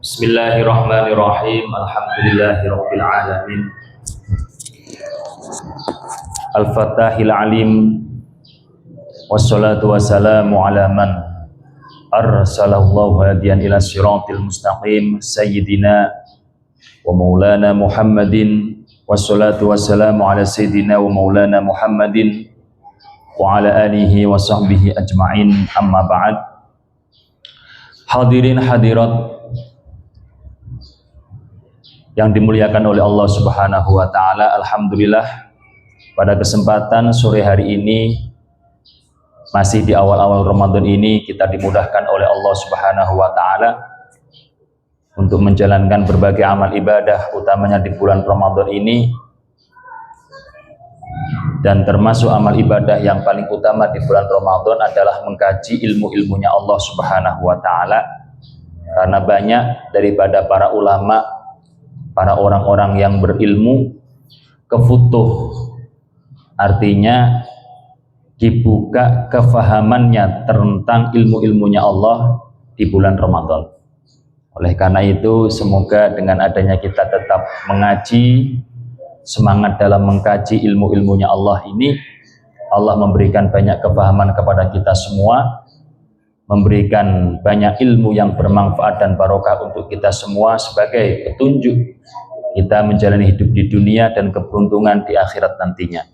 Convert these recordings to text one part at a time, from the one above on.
Bismillahirrahmanirrahim. Alhamdulillahirabbil alamin. Al-Fatahil Alim. Wassalatu wassalamu ala man arsalallahu hadiyan ila siratil mustaqim sayyidina wa maulana Muhammadin. Wassalatu wassalamu ala sayyidina wa maulana Muhammadin wa ala alihi wa sahbihi ajma'in. Amma ba'd. Hadirin hadirat yang dimuliakan oleh Allah Subhanahu wa taala, alhamdulillah pada kesempatan sore hari ini, masih di awal-awal Ramadan ini, kita dimudahkan oleh Allah Subhanahu wa taala untuk menjalankan berbagai amal ibadah, utamanya di bulan Ramadan ini. Dan termasuk amal ibadah yang paling utama di bulan Ramadan adalah mengkaji ilmu-ilmunya Allah Subhanahu wa taala. Karena banyak daripada para ulama, para orang-orang yang berilmu kefutuh, artinya dibuka kefahamannya tentang ilmu-ilmunya Allah di bulan Ramadan. Oleh karena itu, semoga dengan adanya kita tetap mengaji, semangat dalam mengkaji ilmu-ilmunya Allah ini, Allah memberikan banyak kefahaman kepada kita semua, memberikan banyak ilmu yang bermanfaat dan barokah untuk kita semua sebagai petunjuk kita menjalani hidup di dunia dan keberuntungan di akhirat nantinya.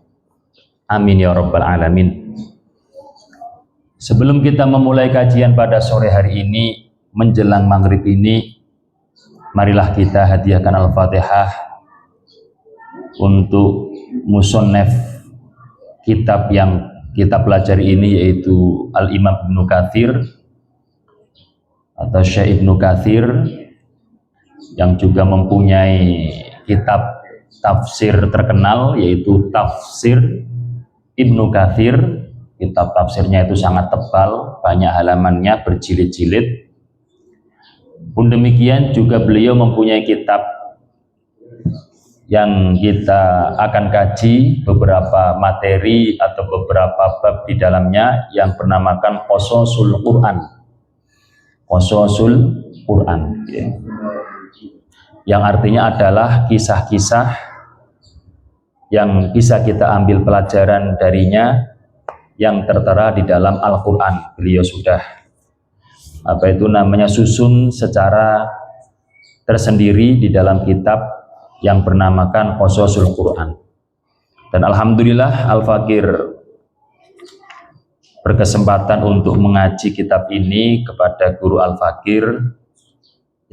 Amin ya rabbal alamin. Sebelum kita memulai kajian pada sore hari ini, menjelang maghrib ini, marilah kita hadiahkan Al-Fatihah untuk musannaf kitab yang kita pelajari ini, yaitu Al-Imam Ibnu Katsir atau Syekh Ibnu Katsir, yang juga mempunyai kitab tafsir terkenal yaitu Tafsir Ibnu Katsir. Kitab tafsirnya itu sangat tebal, banyak halamannya, berjilid-jilid. Pun demikian juga beliau mempunyai kitab yang kita akan kaji beberapa materi atau beberapa bab di dalamnya yang bernamakan Qososul Quran. Qososul Quran, ya. Yang artinya adalah kisah-kisah yang bisa kita ambil pelajaran darinya yang tertera di dalam Al-Quran. Beliau sudah susun secara tersendiri di dalam kitab yang bernamakan Qososul Quran. Dan alhamdulillah Al-Fakir berkesempatan untuk mengaji kitab ini kepada guru Al-Fakir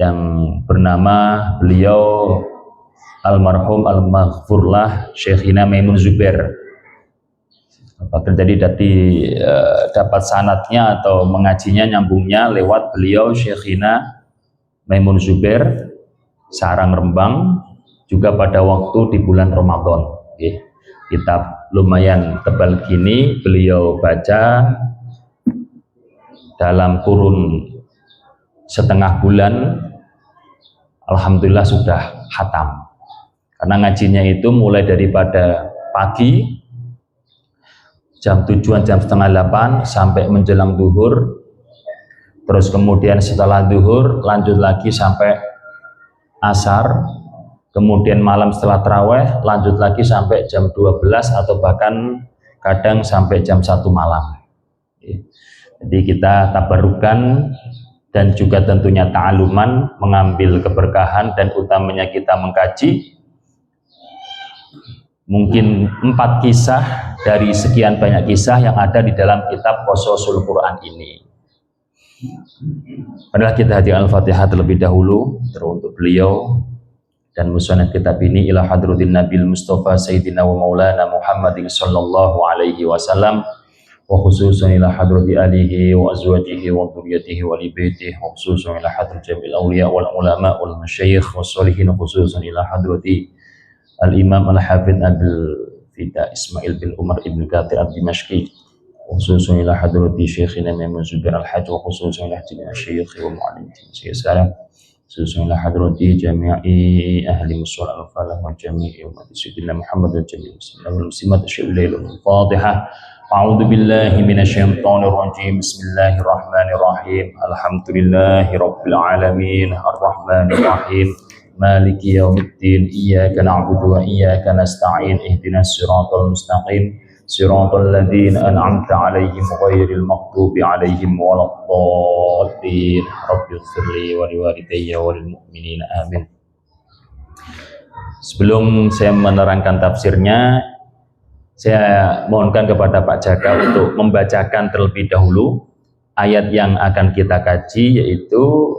yang bernama beliau almarhum al-maghfurlah Syekhina Maimun Zubair. Al-Fakir jadi dapat sanadnya atau mengajinya, nyambungnya lewat beliau Syekhina Maimun Zubair, Sarang Rembang, juga pada waktu di bulan Ramadan. Kitab lumayan tebal gini, beliau baca dalam kurun setengah bulan, alhamdulillah sudah khatam. Karena ngajinya itu mulai daripada pagi jam 7-an, jam setengah 8 sampai menjelang duhur, terus kemudian setelah duhur lanjut lagi sampai asar, kemudian malam setelah taraweh lanjut lagi sampai jam 12 atau bahkan kadang sampai jam 1 malam. Jadi kita tabarukan dan juga tentunya ta'aluman, mengambil keberkahan, dan utamanya kita mengkaji mungkin 4 kisah dari sekian banyak kisah yang ada di dalam kitab Qososul Quran ini. Padahal kita hadiah Al-Fatihah terlebih dahulu teruntuk beliau dan musannaf kitab ini, ila hadratin Nabil Mustafa Sayyidina wa Maulana Muhammadin sallallahu alaihi wasallam, wa khususan ila hadrati alihi wa azwajihi wa dhurriyyatihi wa li baitihi, wa khususan ila hadrati jamil awliya wal ulama wal masyayikh was sholihin, khususan ila hadrati al-imam al-hafidh Abdul Fida Ismail bin Umar ibn Katsir ad-Dimashqi, khususan ila hadrati Syekhina Maimun Zubair al-Hajj, wa khususan ila hadrati syekh wa muallim sekarang, khususan ila hadrati jami'i ahli mushal al-falah wa jami'i umat sayyidina Muhammad wa jami'i muslimin wal muslimat. Al-Fatihah. A'udzu billahi minasyaitonir rajim. Bismillahirrahmanirrahim. Alhamdulillahirabbil alamin. Arrahmanir rahim. Maliki yaumiddin. Iyyaka na'budu wa iyyaka nasta'in. Ihdinas siratal mustaqim. Siratal ladzina an'amta 'alaihim ghairil maghdubi 'alaihim waladdallin. Rabbighfirli wa liwalidayya walil mu'minina. Amin. Sebelum saya menerangkan tafsirnya, saya mohonkan kepada Pak Jaka untuk membacakan terlebih dahulu ayat yang akan kita kaji, yaitu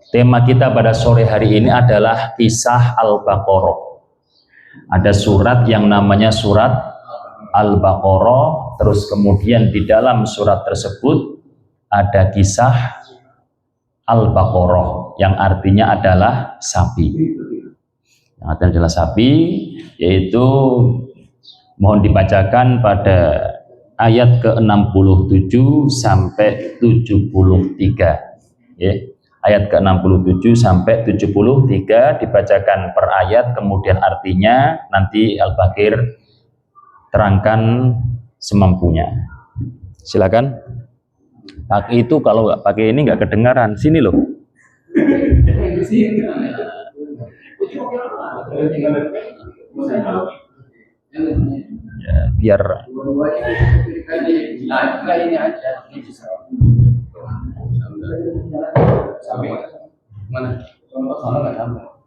tema kita pada sore hari ini adalah kisah Al-Baqarah. Ada surat yang namanya surat Al-Baqarah, terus kemudian di dalam surat tersebut ada kisah Al-Baqarah yang artinya adalah sapi. Yang artinya adalah sapi, yaitu mohon dibacakan pada ayat ke-67 sampai 73. Ya. Ayat ke-67 sampai 73 dibacakan per ayat, kemudian artinya nanti Al-Bakir terangkan semampunya. Silakan. Pakai itu, kalau nggak pakai ini nggak kedengaran. Sini loh. Ya, biar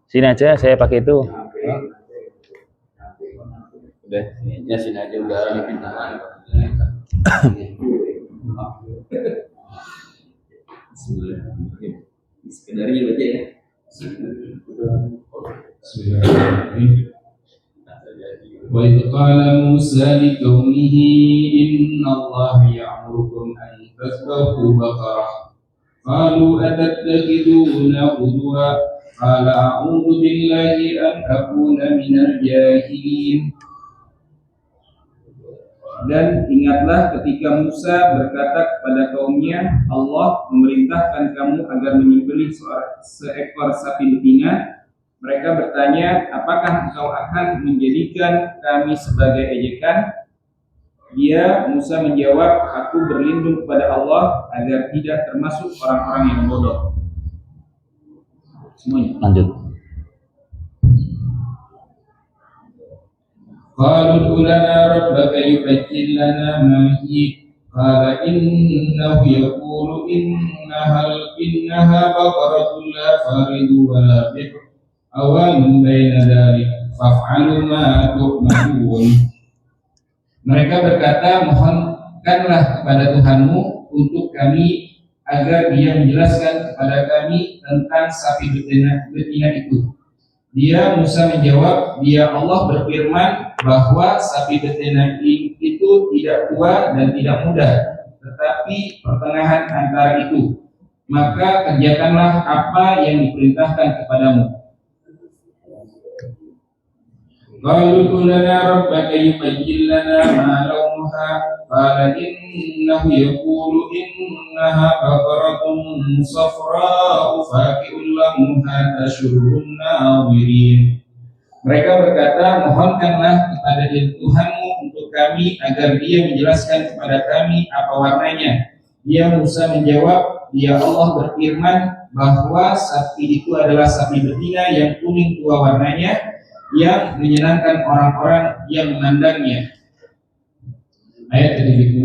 sini aja, saya pakai itu. Udah, sini aja udah sekedarnya baca ya. Bismillahirrahmanirrahim. Wa idh qala Musa liqaumihi inna Allaha ya'murukum an tasbahu baqarah qalu atattakhiduna huzwa qala a'udzu billahi an akuna minal jahilin. Dan ingatlah ketika Musa berkata kepada kaumnya, Allah memerintahkan kamu agar menyembelih seekor sapi betina. Mereka bertanya, apakah engkau akan menjadikan kami sebagai ejekan? Dia, Musa menjawab, aku berlindung kepada Allah agar tidak termasuk orang-orang yang bodoh. Semuanya. Lanjut. Qalu ud'u lana rabbaka yubayyin lana ma hiya qala innahu yaqulu innaha baqaratun la faridu wa la biqr awan baina dzalik faf'alu ma tu'marun. Mereka berkata, mohonkanlah kepada Tuhanmu untuk kami agar Dia menjelaskan kepada kami tentang sapi betina itu. Dia, Musa menjawab, dia Allah berfirman bahwa sapi betina itu tidak tua dan tidak muda, tetapi pertengahan antara itu. Maka kerjakanlah apa yang diperintahkan kepadamu. Qalu lana rabbaka yubayyin lana ma launuha qala innahu yaqulu innaha baqaratun safra'u faqi'un lamuha tasyurrun nawirin. Mereka berkata, mohonkanlah kepada Tuhanmu untuk kami agar Dia menjelaskan kepada kami apa warnanya. Dia, Musa menjawab, dia Allah berfirman bahwa sapi itu adalah sapi betina yang kuning tua warnanya, yang menyenangkan orang-orang yang memandangnya. Ayat ke-70.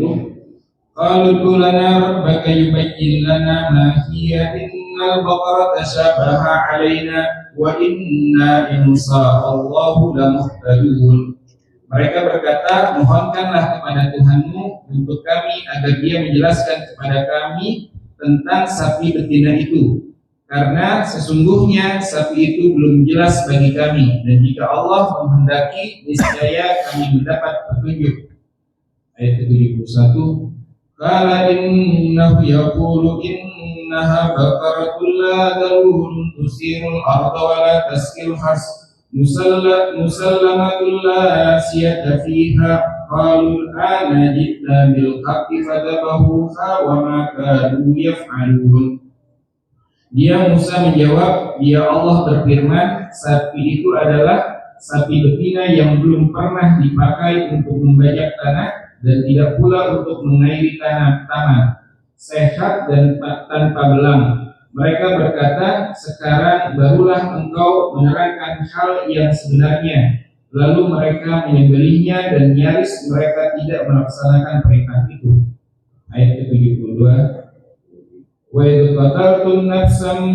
Qalu lana rabbaka yubayyin lana ma hiya innal baqarata shabaha 'alaina wa inna insha'allahu lamuhtadun. Mereka berkata, mohonkanlah kepada Tuhanmu untuk kami agar Dia menjelaskan kepada kami tentang sapi betina itu, karena sesungguhnya sapi itu belum jelas bagi kami, dan jika Allah menghendaki niscaya kami mendapat petunjuk. Ayat ke-71. Qala innahu yaqulu innaha baqaratun la dhalulun tusirul arda wa la taskil has musallamatun la siyata fiha qalu ana ji'na bil haqqi fadabahuha wa ma kadu yaf'alun. Dia, Musa menjawab, dia Allah berfirman, sapi itu adalah sapi betina yang belum pernah dipakai untuk membajak tanah dan tidak pula untuk mengairi taman, sehat dan tanpa belang. Mereka berkata, sekarang barulah engkau menerangkan hal yang sebenarnya. Lalu mereka menyembelihnya dan nyaris mereka tidak melaksanakan perintah itu. Ayat ke-72. Wa idh qataltum nafsan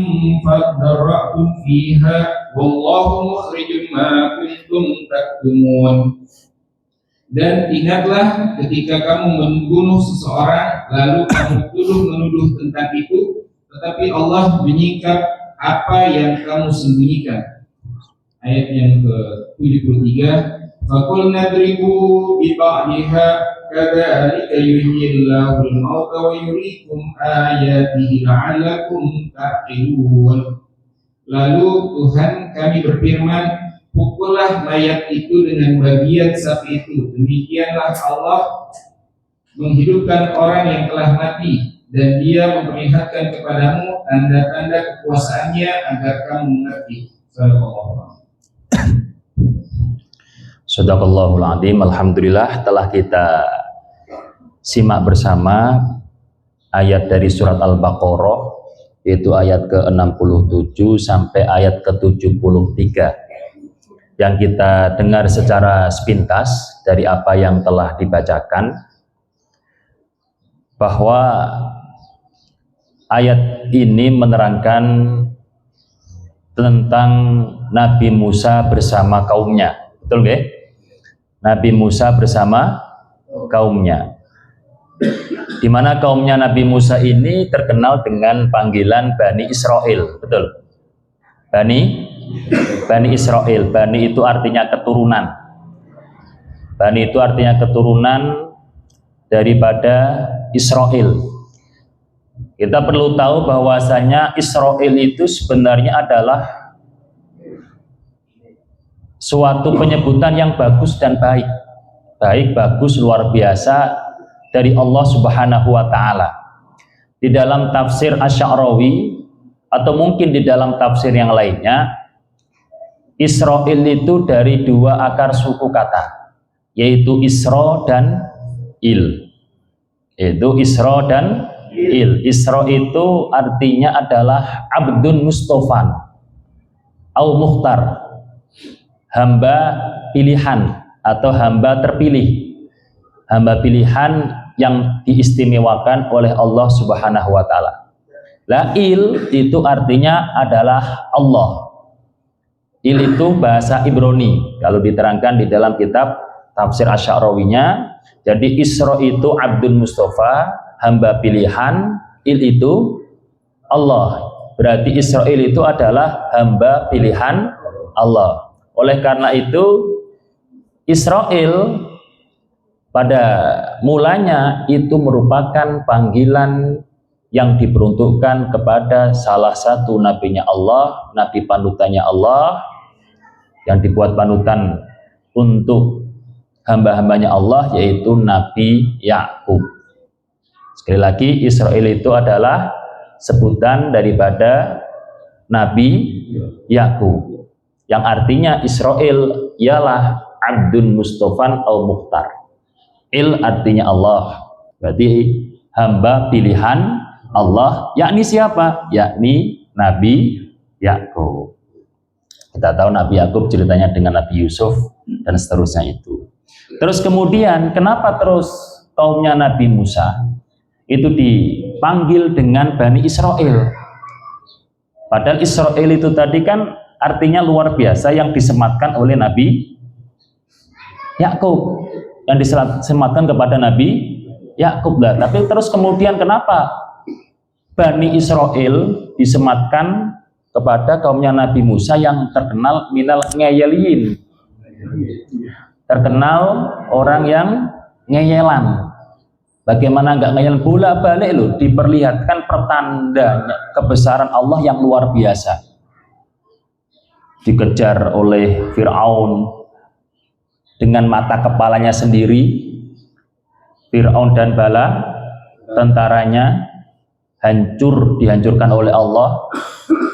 fadarra'tum fiha wallahu mukhrijum ma kuntum taktumun. Dan ingatlah ketika kamu membunuh seseorang lalu kamu menuduh tentang itu, tetapi Allah menyingkap apa yang kamu sembunyikan. Ayat yang ke-73. Faqulna dribu bi ba'dihha kadzalika yuhyillahu al-mauta wa yuriikum ayatihi la'allakum ta'qilun. Lalu Tuhan kami berfirman, pukullah mayat itu dengan bagian sapi itu. Demikianlah Allah menghidupkan orang yang telah mati, dan Dia memperlihatkan kepadamu tanda-tanda kekuasaannya agar kamu mengerti. Sadaqallahul adzim. Alhamdulillah, telah kita simak bersama ayat dari surat Al-Baqarah, yaitu ayat ke-67 sampai ayat ke-73, yang kita dengar secara sepintas dari apa yang telah dibacakan, bahwa ayat ini menerangkan tentang Nabi Musa bersama kaumnya. Betul nggak? Nabi Musa bersama kaumnya, di mana kaumnya Nabi Musa ini terkenal dengan panggilan Bani Israel. Betul? Bani Israel. Bani itu artinya keturunan. Bani itu artinya keturunan daripada Israel. Kita perlu tahu bahwasanya Israel itu sebenarnya adalah suatu penyebutan yang bagus dan baik. Baik, bagus, luar biasa dari Allah Subhanahu wa Ta'ala. Di dalam tafsir Asy-Sya'rawi atau mungkin di dalam tafsir yang lainnya, Israel itu dari dua akar suku kata, yaitu Isra dan Il. Itu Isra dan Il. Isra itu artinya adalah Abdun Mustofan au Mukhtar, hamba pilihan atau hamba terpilih, hamba pilihan yang diistimewakan oleh Allah Subhanahu wa Ta'ala. Il itu artinya adalah Allah. Il itu bahasa Ibrani kalau diterangkan di dalam kitab tafsir Asy-Sya'rawinya. Jadi Isra itu Abdul Mustafa, hamba pilihan. Il itu Allah. Berarti Israel itu adalah hamba pilihan Allah. Oleh karena itu Israel pada mulanya itu merupakan panggilan yang diperuntukkan kepada salah satu nabinya Allah, nabi panutannya Allah, yang dibuat panutan untuk hamba-hambanya Allah, yaitu Nabi Yakub. Sekali lagi, Israel itu adalah sebutan daripada Nabi Yakub, yang artinya Israel ialah Abdun Mustofan au Mukhtar. Il artinya Allah, berarti hamba pilihan Allah, yakni siapa? Yakni Nabi Yakub. Kita tahu Nabi Yakub ceritanya dengan Nabi Yusuf dan seterusnya itu. Terus kemudian kenapa terus kaumnya Nabi Musa itu dipanggil dengan Bani Israel? Padahal Israel itu tadi kan artinya luar biasa, yang disematkan oleh Nabi Yakub, yang disematkan kepada Nabi Yakub lah. Tapi terus kemudian kenapa Bani Israel disematkan kepada kaumnya Nabi Musa yang terkenal minal ngeyelin, terkenal orang yang ngeyelan? Bagaimana nggak ngeyel, bolak-balik loh diperlihatkan pertanda kebesaran Allah yang luar biasa. Dikejar oleh Fir'aun dengan mata kepalanya sendiri. Fir'aun dan bala tentaranya dihancurkan oleh Allah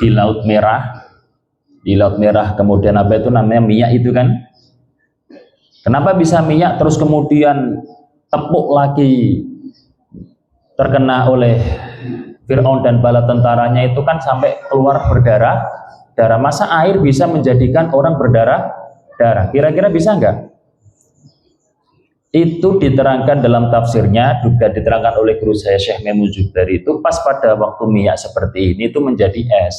di Laut Merah. di Laut Merah, kemudian apa itu namanya minyak itu kan. Kenapa bisa minyak terus kemudian tepuk lagi terkena oleh Fir'aun dan bala tentaranya itu kan sampai keluar berdarah. Masa air bisa menjadikan orang berdarah? Kira-kira bisa enggak? Itu diterangkan dalam tafsirnya, juga diterangkan oleh guru saya Syekh Maimun Zubairi, itu pas pada waktu minyak seperti ini itu menjadi es.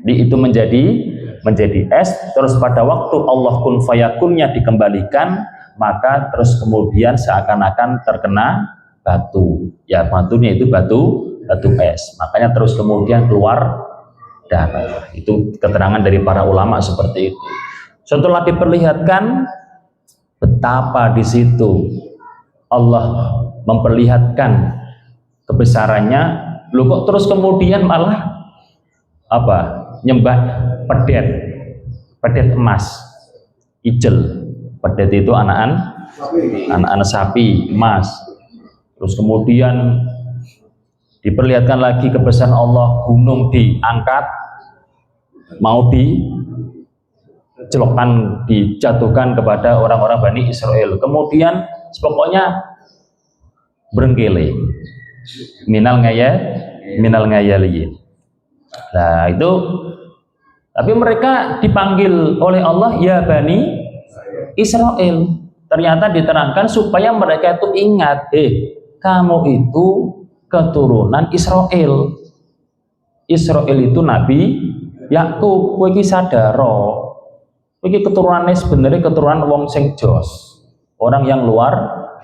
Itu menjadi es, terus pada waktu Allah kun fayakunnya dikembalikan, maka terus kemudian seakan-akan terkena batu. Ya, batunya itu batu es. Makanya terus kemudian keluar darah. Itu keterangan dari para ulama seperti itu. Setelah diperlihatkan betapa di situ Allah memperlihatkan kebesarannya, lu kok terus kemudian malah apa? Nyembah pedet emas, ijel. Pedet itu anak sapi emas. Terus kemudian diperlihatkan lagi kebesaran Allah, gunung diangkat, mau dijatuhkan kepada orang-orang Bani Israel. Kemudian pokoknya berengkele, minal ngayaliyin. Nah itu, tapi mereka dipanggil oleh Allah ya Bani Israel. Ternyata diterangkan supaya mereka itu ingat, kamu itu keturunan Israel. Israel itu Nabi Yakub. Kowe iki sadaro, kowe iki keturunannya sebenarnya keturunan wong sing jos, orang yang luar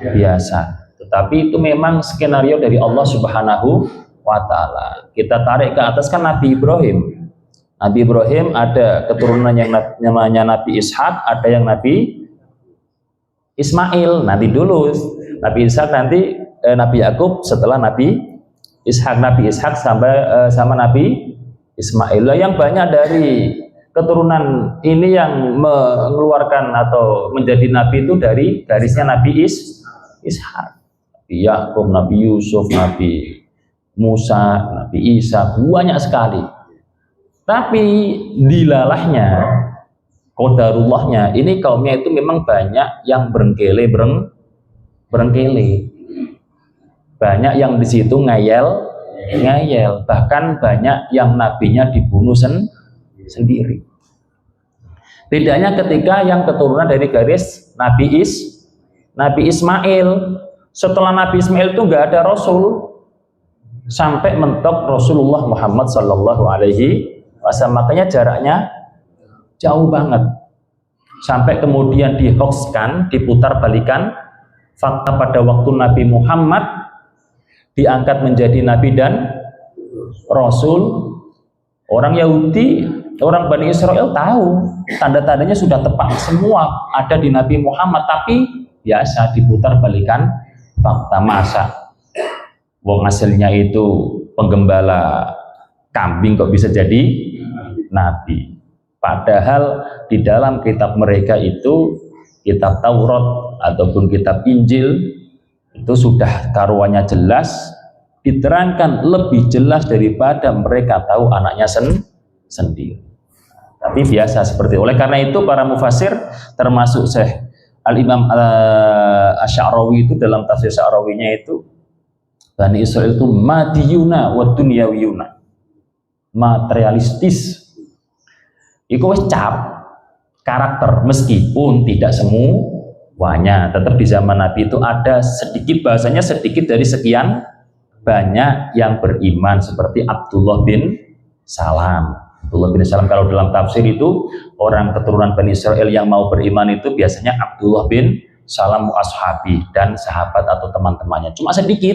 biasa. Tetapi itu memang skenario dari Allah Subhanahu wa ta'ala. Kita tarik ke atas kan Nabi Ibrahim. Nabi Ibrahim ada keturunan yang namanya Nabi Ishak, ada yang Nabi Ismail. Nanti dulu Nabi Ishak, nanti Nabi Yakub setelah Nabi Ishak sampai sama Nabi Ismail. Yang banyak dari keturunan ini yang mengeluarkan atau menjadi nabi itu dari garisnya Nabi Ishak, Nabi Yakub, Nabi Yusuf, Nabi Musa, Nabi Isa, banyak sekali. Tapi dilalahnya, qadarullahnya, ini kaumnya itu memang banyak yang berengkele. Banyak yang di situ ngayel, bahkan banyak yang nabinya dibunuh sendiri. Bedanya ketika yang keturunan dari garis Nabi Ismail. Setelah Nabi Ismail itu nggak ada Rasul sampai mentok Rasulullah Muhammad Sallallahu Alaihi Wasallam. Makanya jaraknya jauh banget. Sampai kemudian dihoaxkan, diputar balikan fakta pada waktu Nabi Muhammad diangkat menjadi Nabi dan Rasul. Orang Yahudi, orang Bani Israel tahu tanda-tandanya sudah tepat semua ada di Nabi Muhammad, tapi biasa diputar balikan fakta. Masa wong aslinya itu penggembala kambing kok bisa jadi nabi? Padahal di dalam kitab mereka itu, kitab Taurat ataupun kitab Injil, itu sudah taruhannya jelas, diterangkan lebih jelas daripada mereka tahu anaknya sendiri. Tapi biasa seperti oleh karena itu para mufasir termasuk Syekh Al-Imam Asy'arawi itu dalam tafsir Sya'rawinya itu, Bani Israel itu madiyuna wa dunyawiyuna, materialistis. Iku wis cap karakter, meskipun tidak semuanya. Tetap di zaman Nabi itu ada sedikit, bahasanya sedikit dari sekian banyak yang beriman, seperti Abdullah bin Salam. Abdullah bin Salam, kalau dalam tafsir itu orang keturunan Bani Israel yang mau beriman itu biasanya Abdullah bin Salam ashabi dan sahabat atau teman-temannya. Cuma sedikit,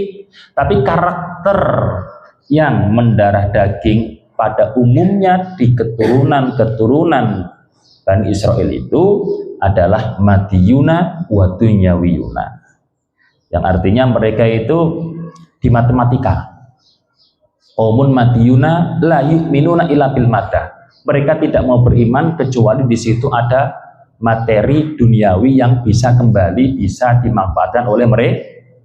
tapi karakter yang mendarah daging pada umumnya di keturunan Bani Israel itu adalah madiyuna wa dunyawiyuna, yang artinya mereka itu di matematika. Qaumun madiyuna la yu'minuna illa bil madah. Mereka tidak mau beriman kecuali di situ ada materi duniawi yang bisa kembali, bisa dimanfaatkan oleh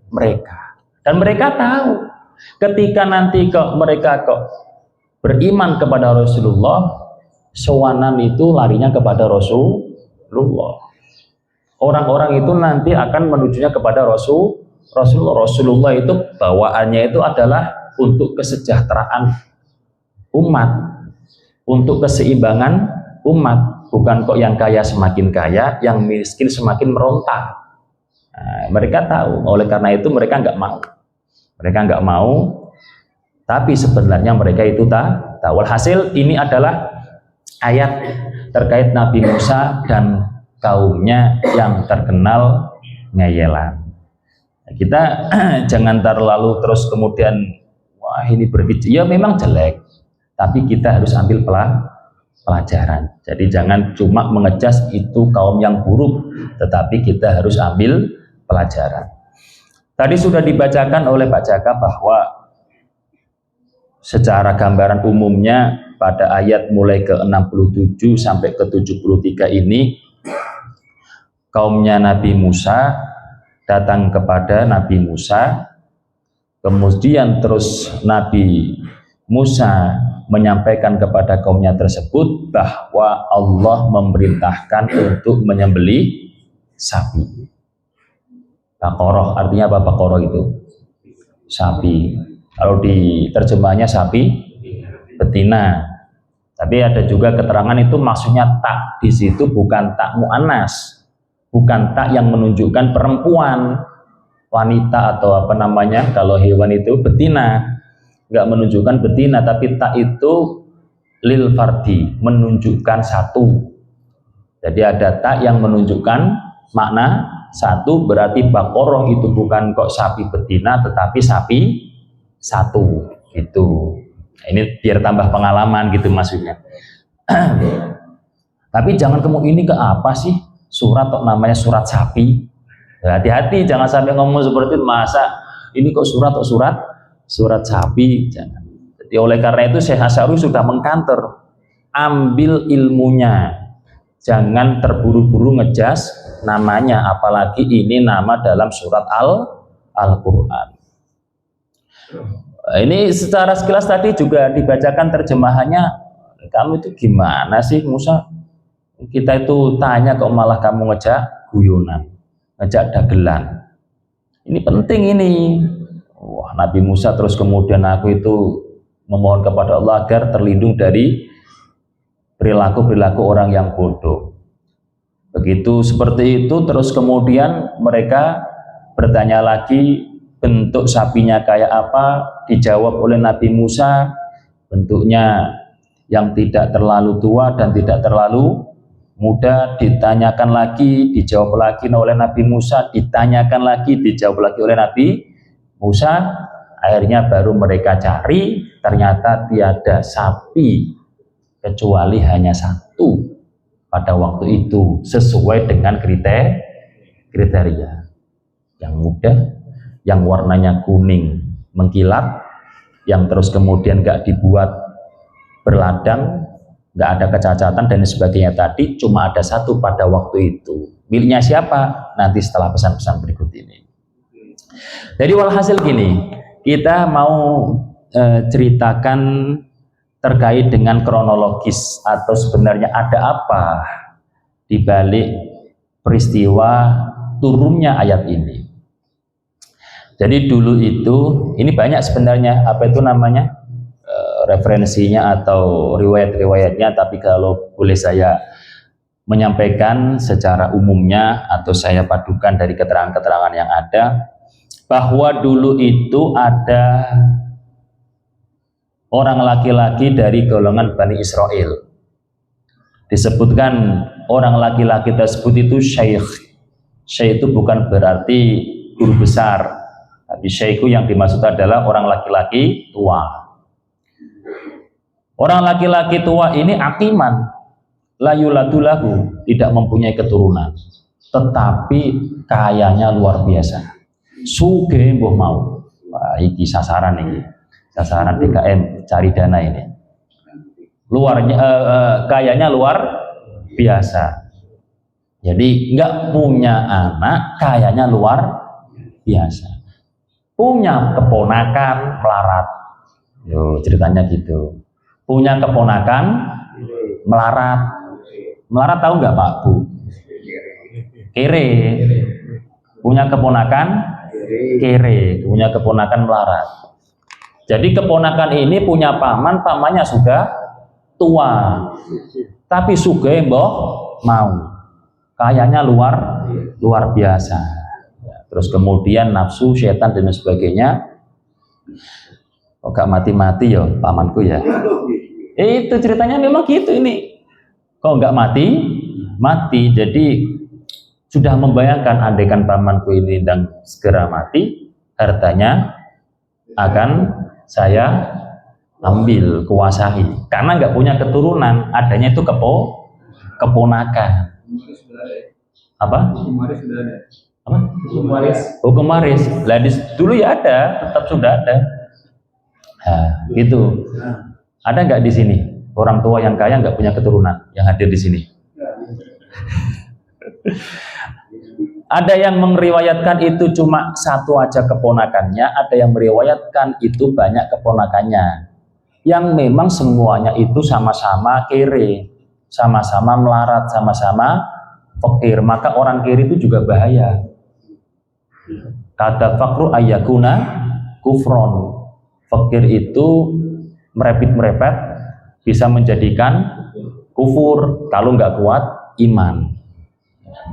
mereka. Dan mereka tahu ketika nanti mereka beriman kepada Rasulullah, sowanan itu larinya kepada Rasulullah. Orang-orang itu nanti akan menujunya kepada Rasulullah. Rasulullah itu bawaannya itu adalah untuk kesejahteraan umat, untuk keseimbangan umat, bukan kok yang kaya semakin kaya, yang miskin semakin meronta. Nah, mereka tahu, oleh karena itu mereka nggak mau, tapi sebenarnya mereka itu tahu. Hasil ini adalah ayat terkait Nabi Musa dan kaumnya yang terkenal ngeyelan. Kita jangan terlalu terus kemudian wah ini berbicara, ya memang jelek, tapi kita harus ambil pelajaran. Jadi jangan cuma mengejas itu kaum yang buruk, tetapi kita harus ambil pelajaran. Tadi sudah dibacakan oleh Pak Jaka bahwa secara gambaran umumnya pada ayat mulai ke 67 sampai ke 73 ini kaumnya Nabi Musa datang kepada Nabi Musa, kemudian terus Nabi Musa menyampaikan kepada kaumnya tersebut bahwa Allah memerintahkan untuk menyembelih sapi. Baqarah, artinya apa Baqarah itu? Sapi. Kalau di terjemahnya sapi betina. Tapi ada juga keterangan itu maksudnya tak di situ bukan tak mu'annas, bukan tak yang menunjukkan perempuan, wanita atau apa namanya kalau hewan itu betina, nggak menunjukkan betina, tapi tak itu lil fardi, menunjukkan satu. Jadi ada tak yang menunjukkan makna satu, berarti Baqarah itu bukan kok sapi betina tetapi sapi satu gitu. Ini biar tambah pengalaman gitu maksudnya. Tapi jangan kamu ini ke apa sih surat kok namanya surat sapi? Hati-hati jangan sampai ngomong seperti itu, masa ini kok surat sapi, jangan. Jadi oleh karena itu Syekh Asy'ari sudah mengkantor, ambil ilmunya, jangan terburu-buru ngejas namanya, apalagi ini nama dalam surat Al-Quran. Ini secara sekilas tadi juga dibacakan terjemahannya, kamu itu gimana sih Musa? Kita itu tanya kok malah kamu ngejak guyonan, ngejak dagelan. Ini penting ini. Wah, Nabi Musa terus kemudian aku itu memohon kepada Allah agar terlindung dari perilaku-perilaku orang yang bodoh. Begitu seperti itu terus kemudian mereka bertanya lagi bentuk sapinya kayak apa, dijawab oleh Nabi Musa bentuknya yang tidak terlalu tua dan tidak terlalu muda. Ditanyakan lagi, dijawab lagi oleh Nabi Musa, ditanyakan lagi, dijawab lagi oleh Nabi Musa. Akhirnya baru mereka cari, ternyata tiada sapi kecuali hanya satu pada waktu itu sesuai dengan kriteria yang muda, yang warnanya kuning mengkilat, yang terus kemudian gak dibuat berladang, gak ada kecacatan dan sebagainya. Tadi cuma ada satu pada waktu itu. Miliknya siapa? Nanti setelah pesan-pesan berikut ini. Jadi walhasil gini, kita mau ceritakan terkait dengan kronologis atau sebenarnya ada apa di balik peristiwa turunnya ayat ini. Jadi dulu itu, ini banyak sebenarnya apa itu namanya referensinya atau riwayat-riwayatnya, tapi kalau boleh saya menyampaikan secara umumnya atau saya padukan dari keterangan-keterangan yang ada, bahwa dulu itu ada orang laki-laki dari golongan Bani Israel. Disebutkan orang laki-laki tersebut itu syekh. Syekh itu bukan berarti guru besar, tapi syekh yang dimaksud adalah orang laki-laki tua. Orang laki-laki tua ini akiman, la yuladu lahu, tidak mempunyai keturunan, tetapi kayanya luar biasa. Sugih mbuh mau. Wah, iki sasaran ini. Sasaran DKM cari dana ini. Kayanya luar biasa. Jadi nggak punya anak, kayanya luar biasa. Punya keponakan melarat. Yo, ceritanya gitu. Punya keponakan melarat. Melarat tahu nggak Pak Bu? Kere. Punya keponakan kere, punya keponakan melarat. Jadi keponakan ini punya paman, pamannya sudah tua, tapi sugih mbah mau, kayaknya luar biasa. Terus kemudian nafsu, setan dan sebagainya. Kok gak mati-mati ya pamanku ya? Itu ceritanya memang gitu ini. Kok nggak mati? Jadi sudah membayangkan andaikan pamanku ini dan segera mati, hartanya akan saya ambil, kuasai. Karena nggak punya keturunan, adanya itu keponakan. Apa? Hukum waris. Dulu ya ada, tetap sudah ada. Nah, gitu. Ada nggak di sini orang tua yang kaya nggak punya keturunan yang hadir di sini? Ada yang meriwayatkan itu cuma satu aja keponakannya, ada yang meriwayatkan itu banyak keponakannya. Yang memang semuanya itu sama-sama kere, sama-sama melarat, sama-sama fakir. Maka orang kere itu juga bahaya. Kata fakru ayyakuna kufron. Fakir itu merepet-merepet bisa menjadikan kufur kalau nggak kuat iman.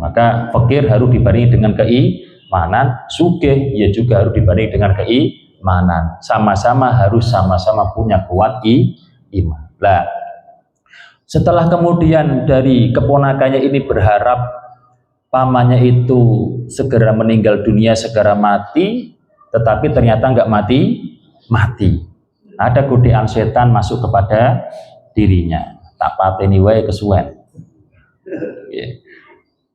Maka fakir harus dibarengi dengan keimanan, sugih ya juga harus dibarengi dengan keimanan. Sama-sama harus sama-sama punya kuat iman. Nah, setelah kemudian dari keponakannya ini berharap pamannya itu segera meninggal dunia, segera mati, tetapi ternyata nggak mati. Ada godaan setan masuk kepada dirinya. Tak pateni wae kesuwen.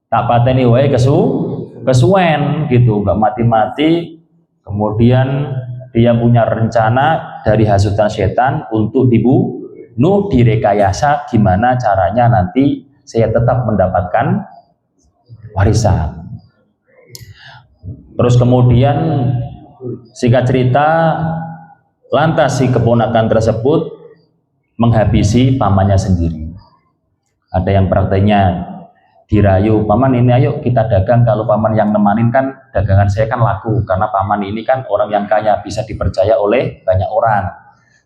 Tak pateni wae kesuwen gitu, nggak mati-mati. Kemudian dia punya rencana dari hasutan setan untuk dibunuh, direkayasa gimana caranya nanti saya tetap mendapatkan warisan. Terus kemudian singkat cerita, lantas si keponakan tersebut menghabisi pamannya sendiri. Ada yang prakteknya dirayu, paman ini ayo kita dagang, kalau paman yang nemanin kan dagangan saya kan laku, karena paman ini kan orang yang kaya, bisa dipercaya oleh banyak orang.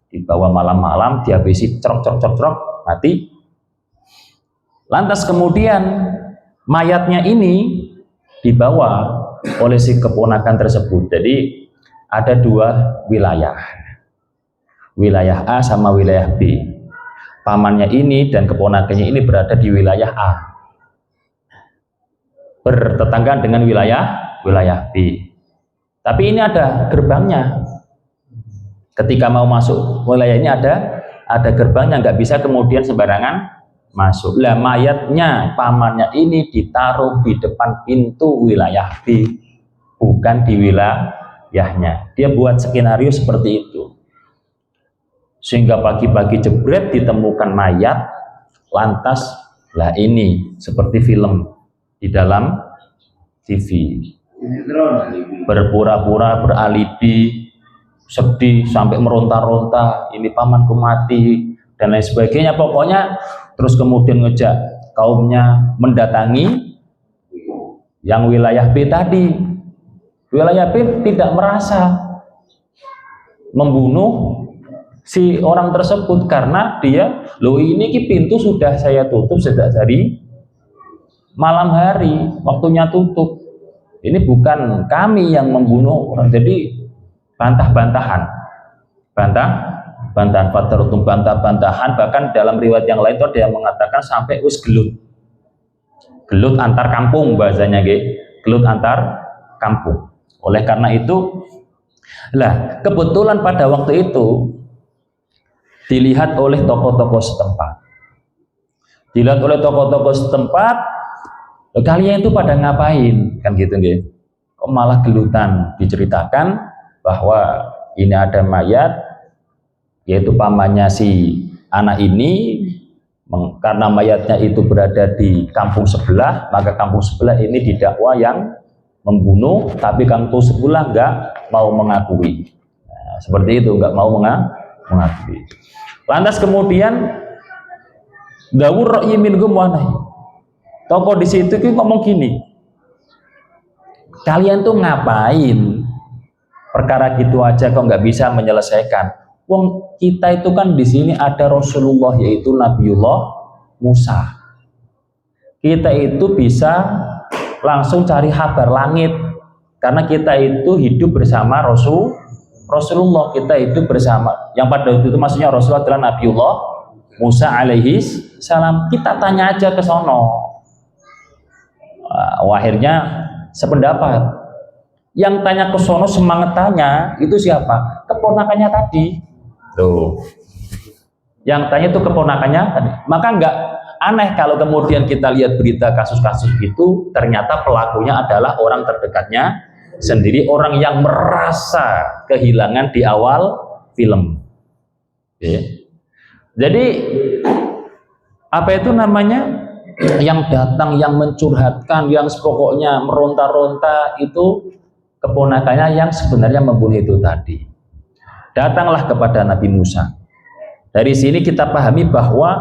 Dibawa malam-malam, dihabisi cerok, mati. Lantas kemudian mayatnya ini dibawa oleh si keponakan tersebut. Jadi ada dua wilayah A sama wilayah B. Pamannya ini dan keponakannya ini berada di wilayah A, bertetangga dengan wilayah B. Tapi ini ada gerbangnya. Ketika mau masuk wilayah ini ada gerbangnya, nggak bisa kemudian sembarangan masuk. Lah mayatnya pamannya ini ditaruh di depan pintu wilayah B, bukan di wilayahnya. Dia buat skenario seperti itu. Sehingga pagi-pagi jebret ditemukan mayat, lantas lah ini seperti film di dalam TV, berpura-pura beralibi, sedih sampai meronta-ronta, ini pamanku mati dan lain sebagainya. Pokoknya terus kemudian ngejak kaumnya mendatangi yang wilayah B tadi. Wilayah B tidak merasa membunuh si orang tersebut karena dia, loh ini pintu sudah saya tutup sejak dari malam hari, waktunya tutup. Ini bukan kami yang membunuh orang. Jadi bantah-bantahan, bantah-bantahan. Bahkan dalam riwayat yang lain itu ada yang mengatakan sampai wis gelut antar kampung, bahasanya gelut antar kampung. Oleh karena itu, lah kebetulan pada waktu itu dilihat oleh tokoh-tokoh setempat, kalian itu pada ngapain kan gitu nggih? Kok malah gelutan? Diceritakan bahwa ini ada mayat, yaitu pamannya si anak ini, karena mayatnya itu berada di kampung sebelah, maka kampung sebelah ini didakwa yang membunuh, tapi kampung sebelah nggak mau mengakui. Nah, seperti itu, nggak mau mengakui. Lantas kemudian Dawur ra'yi minhum wa nahi. Tokoh di situ itu ngomong gini, kalian tuh ngapain perkara gitu aja kok nggak bisa menyelesaikan? Wong kita itu kan di sini ada Rasulullah, yaitu Nabiullah Musa. Kita itu bisa langsung cari kabar langit karena kita itu hidup bersama Rasulullah. Kita itu bersama, yang pada waktu itu maksudnya Rasulullah adalah Nabiullah Musa alaihi salam. Kita tanya aja ke sono. Akhirnya sependapat. Yang tanya ke sono semangat tanya itu siapa? Keponakannya tadi. Tuh. Yang tanya itu keponakannya tadi. Maka enggak aneh kalau kemudian kita lihat berita kasus-kasus itu ternyata pelakunya adalah orang terdekatnya sendiri, orang yang merasa kehilangan di awal film. Oke. Jadi apa itu namanya? Yang datang, yang mencurhatkan, yang pokoknya meronta-ronta itu keponakannya yang sebenarnya membunuh itu tadi. Datanglah kepada Nabi Musa. Dari sini kita pahami bahwa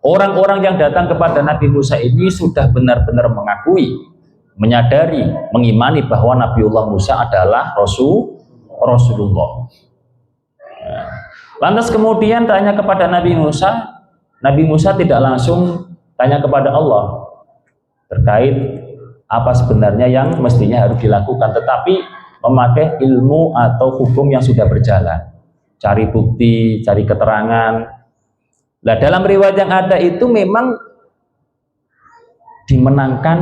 orang-orang yang datang kepada Nabi Musa ini sudah benar-benar mengakui, menyadari, mengimani bahwa Nabiullah Musa adalah Rasulullah. Lantas kemudian tanya kepada Nabi Musa tidak langsung tanya kepada Allah terkait apa sebenarnya yang mestinya harus dilakukan, tetapi memakai ilmu atau hukum yang sudah berjalan, cari bukti, cari keterangan. Nah, dalam riwayat yang ada itu memang dimenangkan,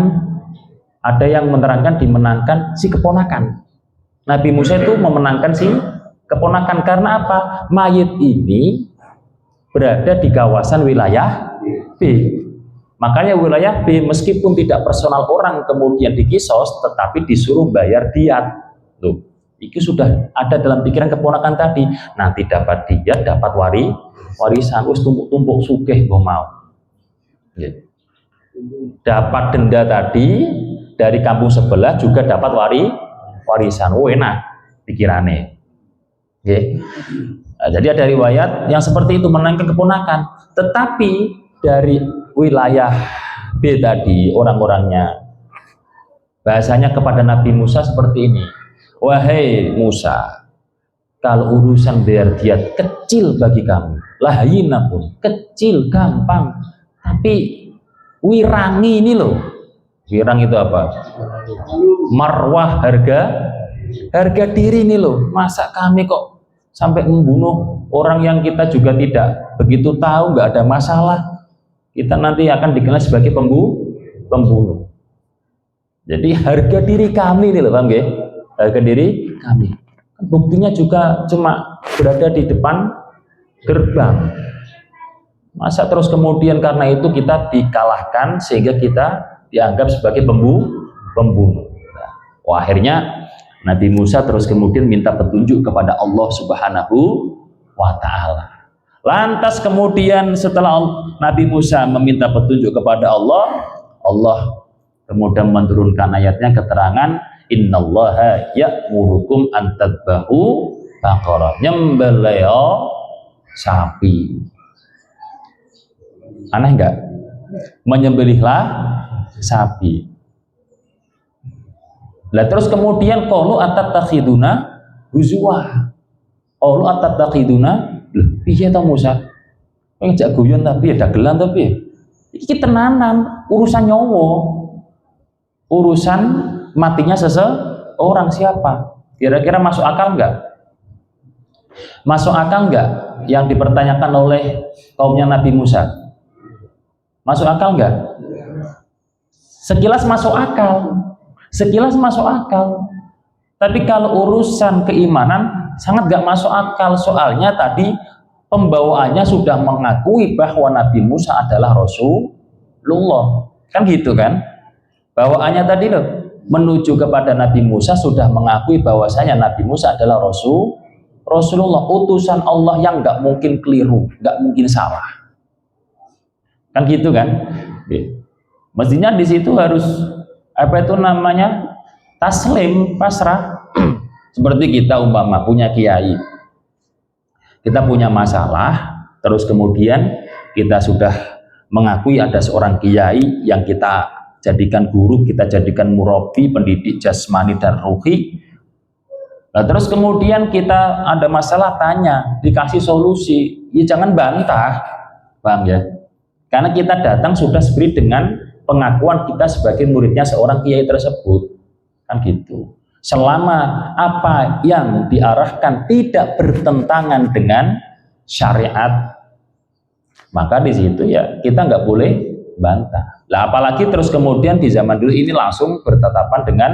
ada yang menerangkan dimenangkan si keponakan. Nabi Musa itu memenangkan si keponakan karena apa? Mayit ini berada di kawasan wilayah B. Makanya wilayah B meskipun tidak personal orang kemudian dikisos, tetapi disuruh bayar diat. Loh, itu sudah ada dalam pikiran keponakan tadi. Nanti dapat diat, dapat warisan, wis tumpuk-tumpuk sugih gue mau. Gitu. Dapat denda tadi dari kampung sebelah juga dapat warisan. Oh, enak pikirannya. Gitu. Nah, jadi ada riwayat yang seperti itu menangkan keponakan, tetapi dari wilayah B tadi orang-orangnya bahasanya kepada Nabi Musa seperti ini, wahai Musa, kalau urusan bayar diat kecil bagi kamu, lahina pun kecil gampang, tapi wirangi ini loh, wirang itu apa? Marwah, harga diri ini loh. Masa kami kok sampai membunuh orang yang kita juga tidak begitu tahu, nggak ada masalah, kita nanti akan dikenal sebagai pembunuh. Jadi harga diri kami ini loh, paham nggih? Harga diri kami. Buktinya juga cuma berada di depan gerbang. Masa terus kemudian karena itu kita dikalahkan sehingga kita dianggap sebagai pembunuh. Wah, akhirnya Nabi Musa terus kemudian minta petunjuk kepada Allah Subhanahu wa Ta'ala. Lantas kemudian setelah Nabi Musa meminta petunjuk kepada Allah, Allah kemudian menurunkan ayatnya keterangan, innallaha ya'murukum an tadbahu baqarah, nyembelih sapi. Aneh enggak? Menyembelihlah sapi. Lah terus kemudian qalu atattakhiduna huzwa. Qalu atattakhiduna, piye ta Musa? Ngejak guyon tapi ya dagelan tapi. Iki tenanan urusan nyawa. Urusan matinya seseorang siapa? Kira-kira masuk akal enggak? Masuk akal enggak yang dipertanyakan oleh kaumnya Nabi Musa? Masuk akal enggak? Sekilas masuk akal. Sekilas masuk akal. Tapi kalau urusan keimanan sangat enggak masuk akal. Soalnya tadi pembawaannya sudah mengakui bahwa Nabi Musa adalah Rasulullah. Kan gitu kan? Bawaannya tadi loh, menuju kepada Nabi Musa sudah mengakui bahwasanya Nabi Musa adalah Rasulullah, utusan Allah yang nggak mungkin keliru, nggak mungkin salah. Kan gitu kan? Mestinya di situ harus apa itu namanya taslim, pasrah. Seperti kita umpama punya kiai, kita punya masalah, terus kemudian kita sudah mengakui ada seorang kiai yang kita jadikan guru, kita jadikan murabi, pendidik jasmani dan ruhi. Nah, terus kemudian kita ada masalah tanya, dikasih solusi, ya jangan bantah, paham ya? Karena kita datang sudah seperti dengan pengakuan kita sebagai muridnya seorang kiai tersebut, kan gitu. Selama apa yang diarahkan tidak bertentangan dengan syariat, maka di situ ya kita nggak boleh bantah. Lah apalagi terus kemudian di zaman dulu ini langsung bertatapan dengan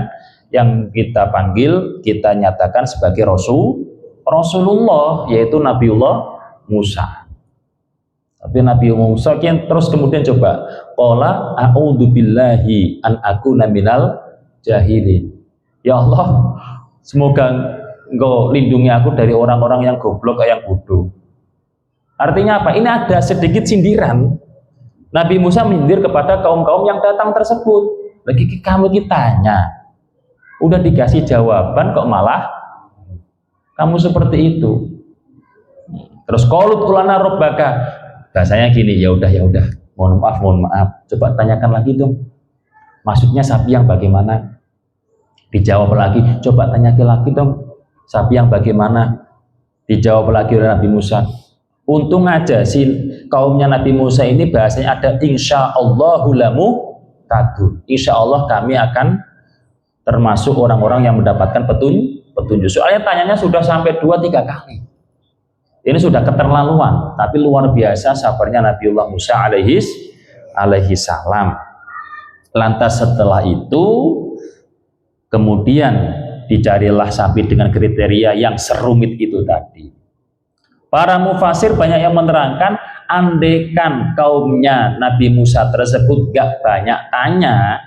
yang kita panggil, kita nyatakan sebagai Rasulullah, yaitu Nabiullah Musa. Tapi Nabi Musa terus kemudian coba qala a'udzubillahi an akuna minal jahilin. Ya Allah, semoga Engkau lindungi aku dari orang-orang yang goblok, yang bodoh. Artinya apa? Ini ada sedikit sindiran. Nabi Musa menyindir kepada kaum-kaum yang datang tersebut. Lagi kamu ditanya, udah dikasih jawaban kok malah kamu seperti itu. Terus qalut ulana rabbaka, bahasanya gini, ya udah, mohon maaf, coba tanyakan lagi dong, maksudnya sapi yang bagaimana? Dijawab lagi, coba tanyakan lagi dong, sapi yang bagaimana? Dijawab lagi oleh Nabi Musa. Untung aja sih kaumnya Nabi Musa ini bahasanya ada insyaallahu lamu tadun, insya Allah kami akan termasuk orang-orang yang mendapatkan petunjuk. Soalnya tanyanya sudah sampai 2-3 kali. Ini sudah keterlaluan, tapi luar biasa sabarnya Nabiullah Musa alaihi salam. Lantas setelah itu kemudian dicarilah sapi dengan kriteria yang serumit itu tadi. Para mufasir banyak yang menerangkan, andaikan kaumnya Nabi Musa tersebut gak banyak tanya,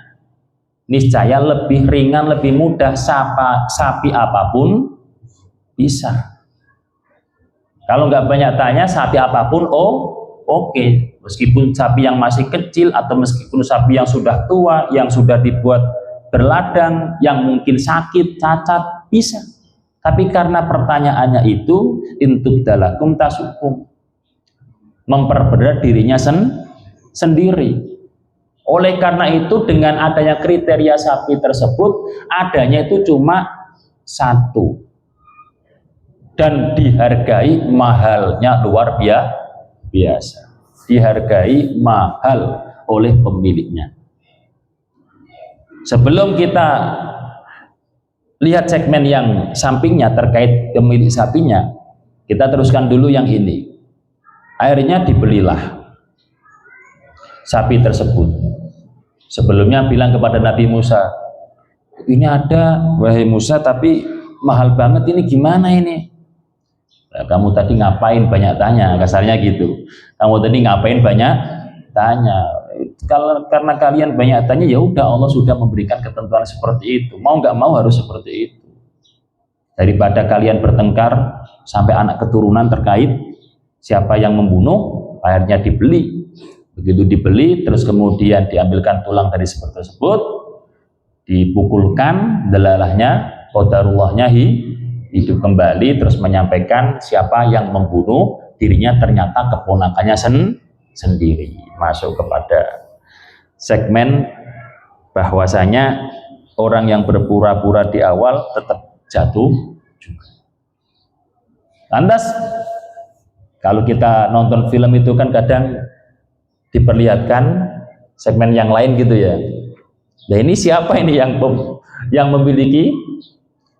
niscaya lebih ringan, lebih mudah, sapi apapun bisa. Kalau nggak banyak tanya, sapi apapun oke. Meskipun sapi yang masih kecil atau meskipun sapi yang sudah tua, yang sudah dibuat berladang, yang mungkin sakit, cacat, bisa. Tapi karena pertanyaannya itu intub dalakum tasukum, memperberat dirinya sendiri. Oleh karena itu dengan adanya kriteria sapi tersebut, adanya itu cuma satu dan dihargai mahalnya luar biasa, dihargai mahal oleh pemiliknya. Sebelum kita lihat segmen yang sampingnya terkait pemilik sapinya, kita teruskan dulu yang ini. Akhirnya dibelilah sapi tersebut. Sebelumnya bilang kepada Nabi Musa, ini ada wahai Musa tapi mahal banget, ini gimana ini? Nah, kamu tadi ngapain banyak tanya, kasarnya gitu. Kamu tadi ngapain banyak tanya? Karena kalian banyak tanya, ya udah Allah sudah memberikan ketentuan seperti itu. Mau nggak mau harus seperti itu. Daripada kalian bertengkar sampai anak keturunan terkait siapa yang membunuh, akhirnya dibeli. Begitu dibeli, terus kemudian diambilkan tulang dari seperti tersebut, dipukulkan, delalahnya, qadarullahnya hidup kembali, terus menyampaikan siapa yang membunuh dirinya ternyata keponakannya sendiri. Masuk kepada segmen bahwasanya orang yang berpura-pura di awal tetap jatuh juga. Lantas kalau kita nonton film itu kan kadang diperlihatkan segmen yang lain gitu ya. Nah ini siapa ini yang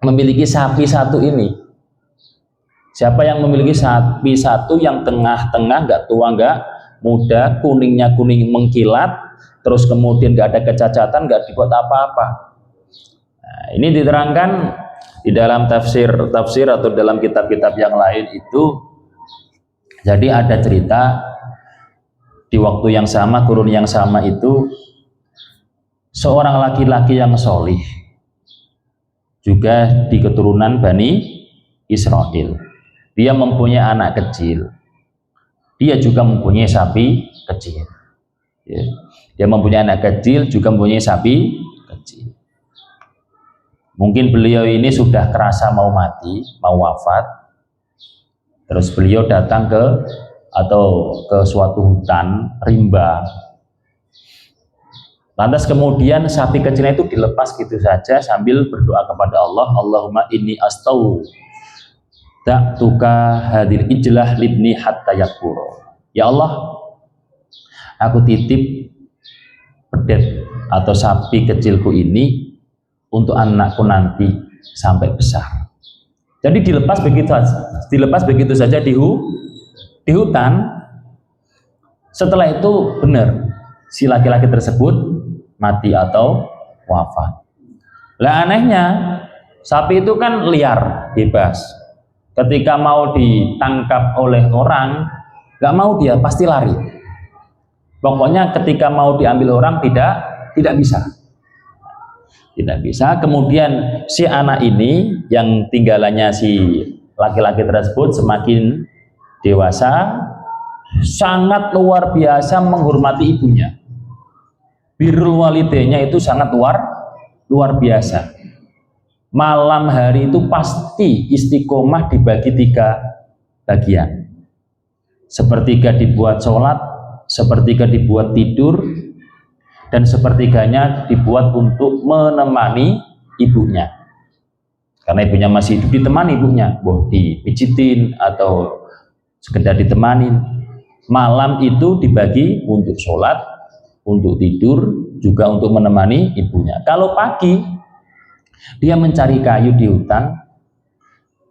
memiliki sapi satu ini? Siapa yang memiliki sapi satu yang tengah-tengah, nggak tua nggak muda, kuningnya kuning mengkilat, terus kemudian nggak ada kecacatan, nggak dibuat apa-apa. Nah, ini diterangkan di dalam tafsir atau dalam kitab-kitab yang lain itu. Jadi ada cerita di waktu yang sama, kurun yang sama itu, seorang laki-laki yang solih juga di keturunan Bani Israel. Dia mempunyai anak kecil. Dia juga mempunyai sapi kecil. Ya. Dia mempunyai anak kecil, juga mempunyai sapi kecil. Mungkin beliau ini sudah kerasa mau mati, mau wafat. Terus beliau datang ke atau ke suatu hutan rimba. Lantas kemudian sapi kecilnya itu dilepas gitu saja sambil berdoa kepada Allah, Allahumma inni ta'tuka hadil ijlah libni hatta yakburo. Ya Allah, aku titip pedet atau sapi kecilku ini untuk anakku nanti sampai besar. Jadi dilepas begitu saja di hutan. Setelah itu benar si laki-laki tersebut mati atau wafat. Lah anehnya sapi itu kan liar, bebas. Ketika mau ditangkap oleh orang, nggak mau dia, pasti lari. Pokoknya ketika mau diambil orang tidak bisa. Tidak bisa. Kemudian si anak ini yang tinggalannya si laki-laki tersebut semakin dewasa, sangat luar biasa menghormati ibunya. Birrul walidaynya itu sangat luar biasa. Malam hari itu pasti istiqomah dibagi 3 bagian. Sepertiga dibuat sholat, sepertiga dibuat tidur, dan sepertiganya dibuat untuk menemani ibunya. Karena ibunya masih hidup, ditemani ibunya, dipijitin atau sekedar ditemanin. Malam itu dibagi untuk sholat, untuk tidur, juga untuk menemani ibunya. Kalau pagi dia mencari kayu di hutan,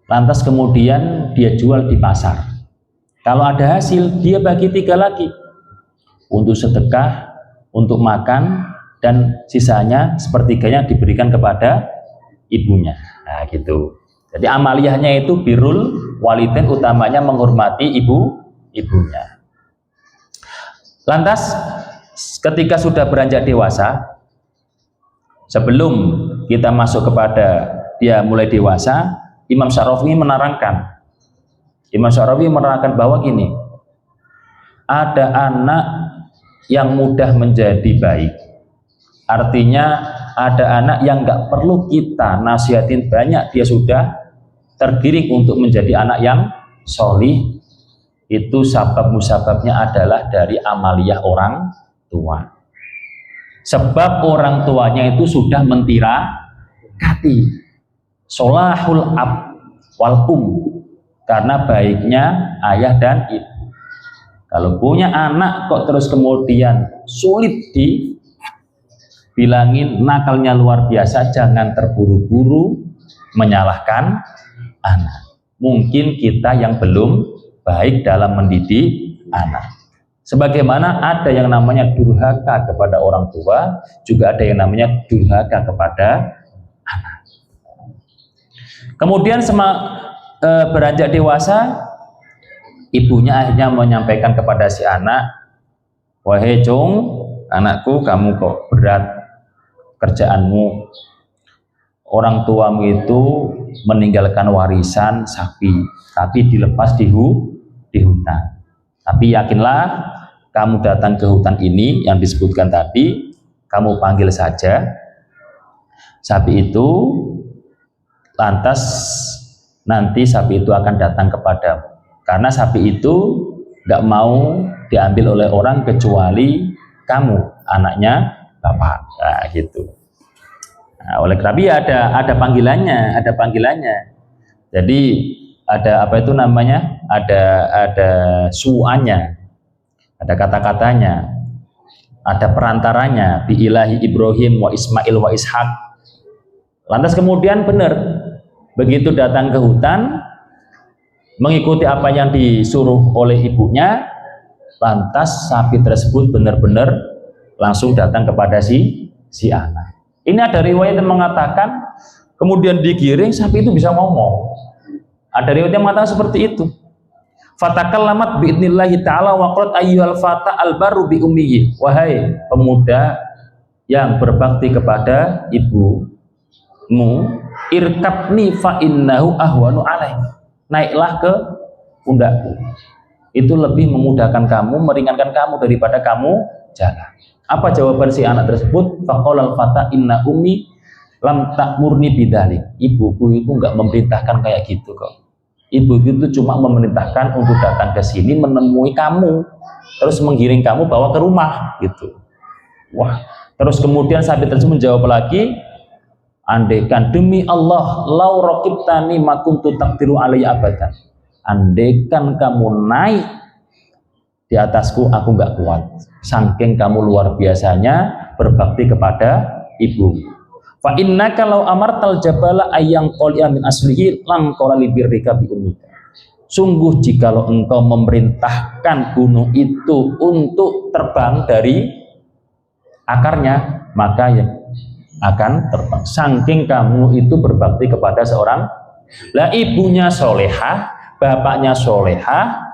lantas kemudian dia jual di pasar. Kalau ada hasil dia bagi 3 lagi untuk sedekah, untuk makan, dan sisanya sepertiganya diberikan kepada ibunya. Nah gitu. Jadi amaliyahnya itu birrul walidain, utamanya menghormati ibunya. Lantas ketika sudah beranjak dewasa, sebelum kita masuk kepada dia mulai dewasa, Imam Syarawi menerangkan bahwa gini, ada anak yang mudah menjadi baik. Artinya ada anak yang nggak perlu kita nasihatin banyak, dia sudah tergiring untuk menjadi anak yang solih. Itu musababnya adalah dari amaliyah orang tua. Sebab orang tuanya itu sudah mentirakati solahul ab wal karena baiknya ayah dan ibu. Kalau punya anak kok terus kemudian sulit dibilangin nakalnya luar biasa, jangan terburu-buru menyalahkan anak. Mungkin kita yang belum baik dalam mendidik anak. Sebagaimana ada yang namanya durhaka kepada orang tua, juga ada yang namanya durhaka kepada anak. Kemudian beranjak dewasa, ibunya akhirnya menyampaikan kepada si anak, wahai Cung, anakku, kamu kok berat kerjaanmu. Orang tuamu itu meninggalkan warisan sapi, tapi dilepas di hutan. Tapi yakinlah, kamu datang ke hutan ini yang disebutkan tadi, kamu panggil saja sapi itu, lantas nanti sapi itu akan datang kepadamu. Karena sapi itu nggak mau diambil oleh orang kecuali kamu, anaknya bapak. Nah, gitu. Nah, oleh karena ada panggilannya, Jadi ada apa itu namanya? Ada suanya, ada kata-katanya, ada perantaranya. Bi ilahi Ibrahim wa Ismail wa Ishak. Lantas kemudian benar, begitu datang ke hutan, mengikuti apa yang disuruh oleh ibunya, lantas sapi tersebut benar-benar langsung datang kepada si anak. Ini ada riwayat yang mengatakan kemudian digiring sapi itu bisa ngomong. Ada riwayat yang mengatakan seperti itu. Fatakallamat biidnillahi ta'ala wa qalat ayyuhal fata albaru bi ummihi. Wahai pemuda yang berbakti kepada ibumu, irkabni fa innahu ahwanu alaihi. Naiklah ke pundakku, itu lebih memudahkan kamu, meringankan kamu daripada kamu jalan. Apa jawaban si anak tersebut? Faqala al-fata inna ummi lam ta'murni bidzalik. Ibuku itu enggak memerintahkan kayak gitu kok. Ibu itu cuma memerintahkan untuk datang ke sini menemui kamu, terus menggiring kamu bawa ke rumah gitu. Wah, terus kemudian sapi tersebut menjawab lagi, andaikan demi Allah, lau raqibtani ma kuntu taqdiru alayya abadan. Andaikan kamu naik di atasku, aku nggak kuat. Saking kamu luar biasanya berbakti kepada ibu. Fa innaka law amartal jabala ayyang qaliya min aslihi lang qala li birrika bi ummika. Sungguh jikalau engkau memerintahkan gunung itu untuk terbang dari akarnya, maka ya akan terbang. Saking kamu itu berbakti kepada seorang, lah ibunya solehah, bapaknya solehah,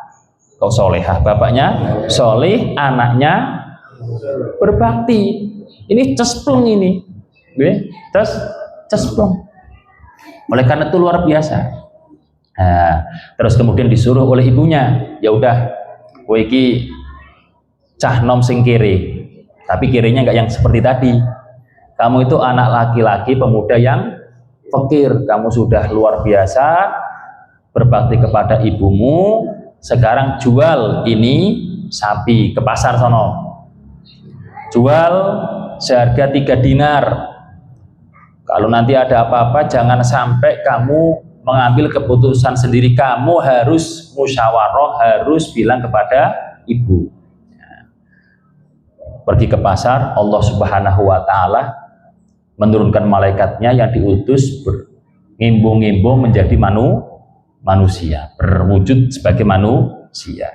kau solehah, bapaknya soleh, anaknya berbakti. Ini cesplung ini. Cesplung. Oleh karena itu luar biasa. Nah, terus kemudian disuruh oleh ibunya, ya udah, kowe iki cah nom sing kiri, tapi kirinya enggak yang seperti tadi. Kamu itu anak laki-laki pemuda yang fakir, kamu sudah luar biasa berbakti kepada ibumu. Sekarang jual ini sapi ke pasar sono, jual seharga 3 dinar. Kalau nanti ada apa-apa, jangan sampai kamu mengambil keputusan sendiri, kamu harus musyawarah, harus bilang kepada ibu. Pergi ke pasar, Allah Subhanahu wa Ta'ala menurunkan malaikatnya yang diutus ngimbung-ngimbung menjadi manusia, berwujud sebagai manusia.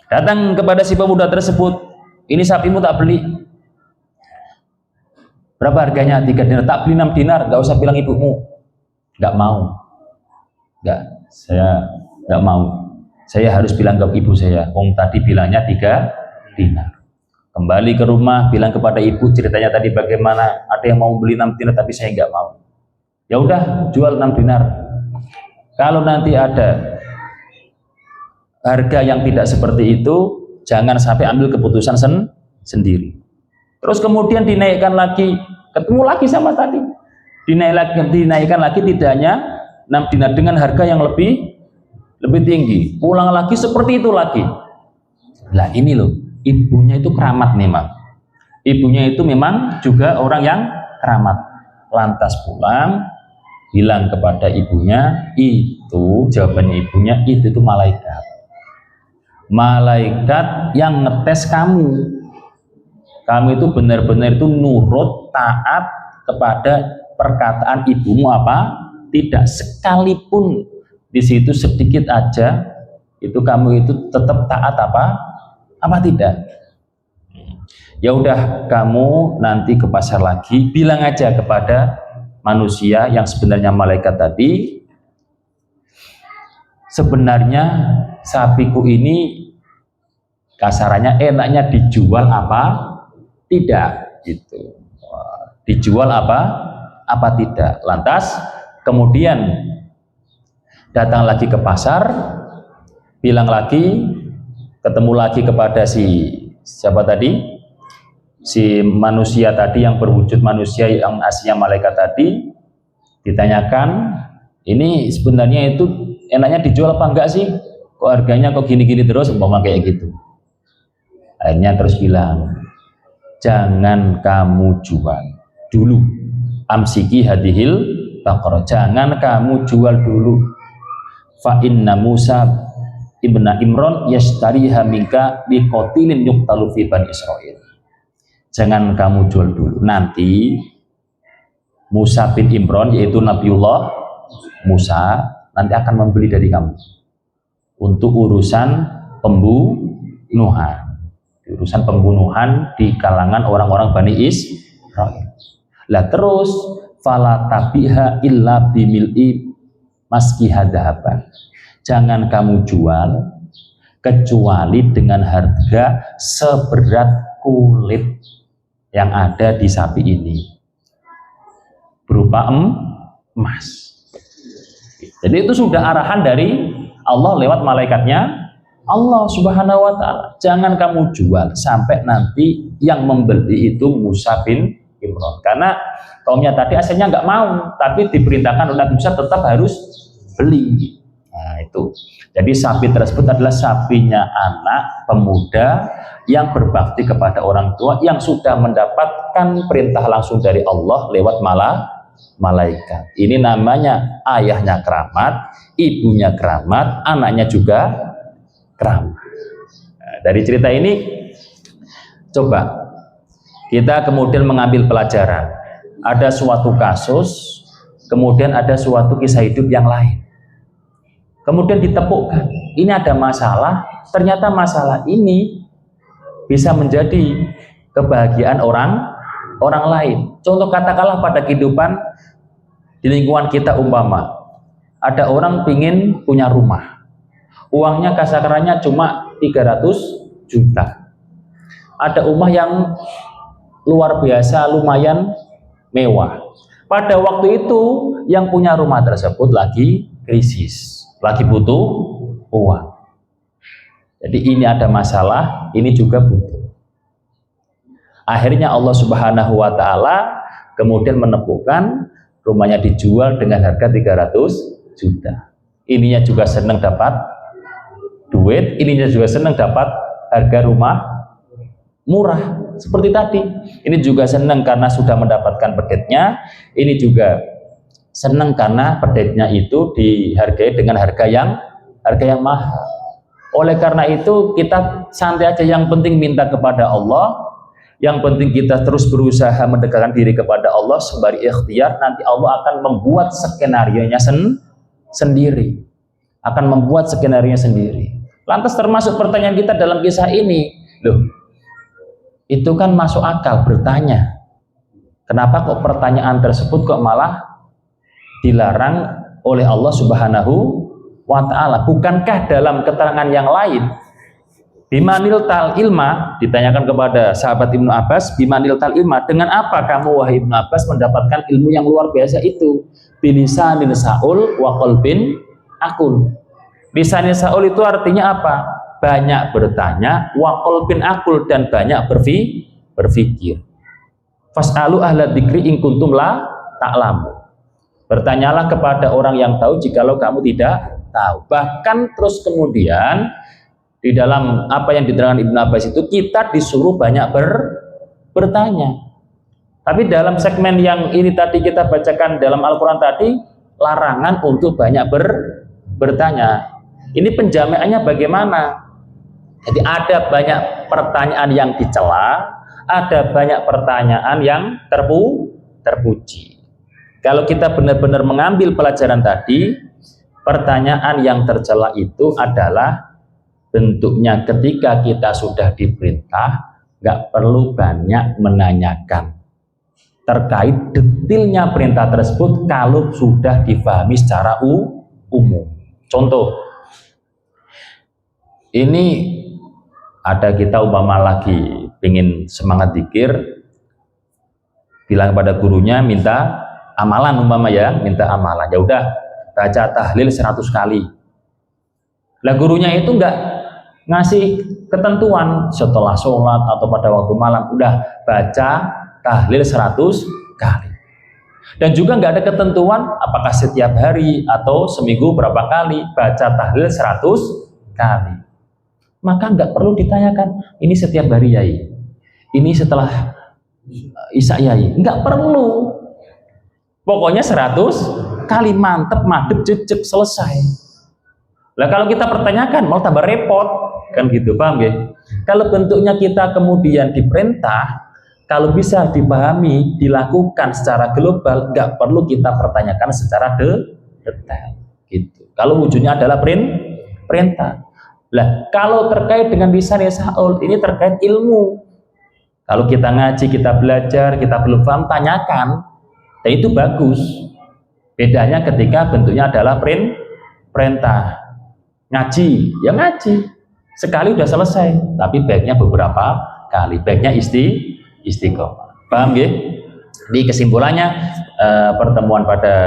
Datang kepada si pemuda tersebut, ini sapimu tak beli. Berapa harganya? 3 dinar. Tak beli 6 dinar, gak usah bilang ibumu. Gak mau. Gak, saya gak mau. Saya harus bilang ke ibu saya. Tadi bilangnya 3 dinar. Kembali ke rumah, bilang kepada ibu ceritanya tadi bagaimana. Ada yang mau beli 6 dinar tapi saya gak mau. Ya udah, jual 6 dinar. Kalau nanti ada harga yang tidak seperti itu, jangan sampai ambil keputusan sendiri. Terus kemudian dinaikkan lagi, ketemu lagi sama tadi, dinaikkan lagi, tidak hanya 6 dinar dengan harga yang lebih tinggi. Pulang lagi seperti itu lagi. Lah ini loh, ibunya itu keramat memang. Ibunya itu memang juga orang yang keramat. Lantas pulang, bilang kepada ibunya, itu jawabannya ibunya, itu malaikat. Malaikat yang ngetes kamu. Kamu itu benar-benar itu nurut, taat kepada perkataan ibumu apa? Tidak, sekalipun di situ sedikit aja, itu kamu itu tetap taat apa tidak? Ya udah, kamu nanti ke pasar lagi, bilang aja kepada manusia yang sebenarnya malaikat tadi, sebenarnya sapiku ini kasarannya enaknya dijual apa? Tidak, gitu. Dijual apa tidak. Lantas kemudian datang lagi ke pasar, bilang lagi, ketemu lagi kepada siapa tadi, si manusia tadi yang berwujud manusia yang aslinya malaikat tadi. Ditanyakan, ini sebenarnya itu enaknya dijual apa enggak sih, kok harganya kok gini-gini terus, umpama kayak gitu. Akhirnya terus bilang, jangan kamu jual dulu, amsiki hadhil baqarah, jangan kamu jual dulu. Fa inna Musa ibna Imran yashtariha minka biqatilin yuqtalu fi Bani Israil. Jangan kamu jual dulu, nanti Musa bin Imran, yaitu Nabiullah Musa, nanti akan membeli dari kamu untuk urusan pembunuhan di kalangan orang-orang Bani Israil. Lah terus fala tabiha illa bimil'i maskiha dahaban. Jangan kamu jual kecuali dengan harga seberat kulit yang ada di sapi ini, berupa emas. Jadi itu sudah arahan dari Allah lewat malaikatnya Allah Subhanahu wa Ta'ala. Jangan kamu jual sampai nanti yang membeli itu Musa bin Imran. Karena kaumnya tadi asalnya nggak mau, tapi diperintahkan oleh Musa tetap harus beli. Nah, itu. Jadi sapi tersebut adalah sapinya anak pemuda yang berbakti kepada orang tua yang sudah mendapatkan perintah langsung dari Allah lewat malaikat. Ini namanya ayahnya keramat, ibunya keramat, anaknya juga keramat. Nah, dari cerita ini coba kita kemudian mengambil pelajaran. Ada suatu kasus, kemudian ada suatu kisah hidup yang lain. Kemudian ditepukkan, ini ada masalah, ternyata masalah ini bisa menjadi kebahagiaan orang lain. Contoh katakanlah pada kehidupan di lingkungan kita umpama, ada orang pingin punya rumah, uangnya kasarannya cuma 300 juta. Ada rumah yang luar biasa, lumayan mewah. Pada waktu itu yang punya rumah tersebut lagi krisis, lagi butuh uang. Jadi ini ada masalah, ini juga butuh. Akhirnya Allah Subhanahu wa taala kemudian menentukan rumahnya dijual dengan harga 300 juta. Ininya juga senang dapat duit, ininya juga senang dapat harga rumah murah. Seperti tadi, ini juga senang karena sudah mendapatkan pedetnya, ini juga senang karena pedetnya itu dihargai dengan harga yang mahal. Oleh karena itu kita santai aja, yang penting minta kepada Allah, yang penting kita terus berusaha mendekatkan diri kepada Allah sembari ikhtiar. Nanti Allah akan membuat skenario-nya sendiri, akan membuat skenario-nya sendiri. Lantas termasuk pertanyaan kita dalam kisah ini, loh, itu kan masuk akal bertanya. Kenapa kok pertanyaan tersebut kok malah dilarang oleh Allah Subhanahu wa ta'ala? Bukankah dalam keterangan yang lain, bimanil tal ilma, ditanyakan kepada sahabat Ibnu Abbas, bimanil tal ilma, dengan apa kamu wahai Ibnu Abbas mendapatkan ilmu yang luar biasa itu? Bilisanil saul wa qalbin akul. Lisanil saul itu artinya apa? Banyak bertanya, wa qalbin akul, dan banyak berpikir. Fas'alu ahla dzikri in kuntum la ta'lamu. Bertanyalah kepada orang yang tahu jikalau kamu tidak tahu. Bahkan terus kemudian di dalam apa yang diterangkan Ibnu Abbas itu kita disuruh banyak bertanya. Tapi dalam segmen yang ini tadi kita bacakan dalam Al-Quran tadi, larangan untuk banyak bertanya. Ini penjamaannya bagaimana? Jadi ada banyak pertanyaan yang dicela, ada banyak pertanyaan yang terpuji. Kalau kita benar-benar mengambil pelajaran tadi, pertanyaan yang tercela itu adalah bentuknya ketika kita sudah diperintah, nggak perlu banyak menanyakan terkait detailnya perintah tersebut kalau sudah difahami secara umum. Contoh, ini ada kita umpama lagi ingin semangat zikir, bilang pada gurunya minta amalan umpama ya, minta amalan. Ya udah baca tahlil 100 kali. Lah gurunya itu enggak ngasih ketentuan setelah sholat atau pada waktu malam, udah baca tahlil 100 kali. Dan juga enggak ada ketentuan apakah setiap hari atau seminggu berapa kali, baca tahlil 100 kali. Maka nggak perlu ditanyakan ini setiap hari yai, ini setelah isya yai, nggak perlu. Pokoknya 100 kali, mantep, madep, jejek, selesai. Lah kalau kita pertanyakan malah tambah repot, kan gitu, paham ya? Kalau bentuknya kita kemudian diperintah, kalau bisa dipahami, dilakukan secara global, nggak perlu kita pertanyakan secara detail. Gitu. Kalau wujudnya adalah perintah. Lah, kalau terkait dengan lisan saul, ini terkait ilmu. Kalau kita ngaji, kita belajar, kita belum paham, tanyakan. Dan itu bagus. Bedanya ketika bentuknya adalah perintah. Ngaji, ya ngaji. Sekali udah selesai, tapi baiknya beberapa kali. Baiknya istiqomah. Paham ya? Di kesimpulannya, pertemuan pada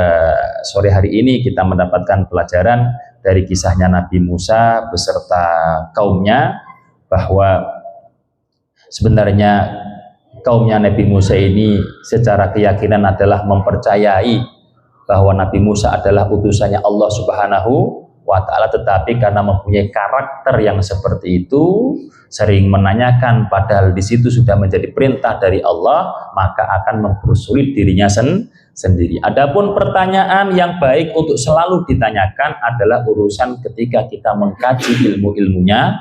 sore hari ini kita mendapatkan pelajaran dari kisahnya Nabi Musa beserta kaumnya, bahwa sebenarnya kaumnya Nabi Musa ini secara keyakinan adalah mempercayai bahwa Nabi Musa adalah utusannya Allah Subhanahu wa ta'ala, tetapi karena mempunyai karakter yang seperti itu, sering menanyakan padahal di situ sudah menjadi perintah dari Allah, maka akan mempersulit dirinya sendiri. Adapun pertanyaan yang baik untuk selalu ditanyakan adalah urusan ketika kita mengkaji ilmu-ilmunya